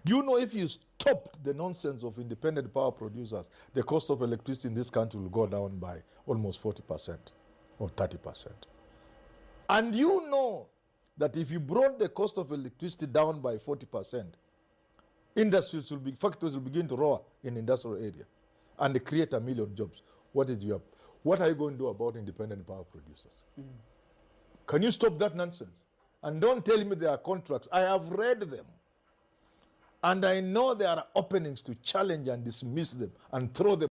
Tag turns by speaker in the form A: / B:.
A: Do you know if you stopped the nonsense of independent power producers, the cost of electricity in this country will go down by almost 40% or 30%. And you know that if you brought the cost of electricity down by 40%, factories will begin to roar in industrial area and they create 1 million jobs. What are you going to do about independent power producers? Can you stop that nonsense? And don't tell me there are contracts. I have read them. And I know there are openings to challenge and dismiss them and throw them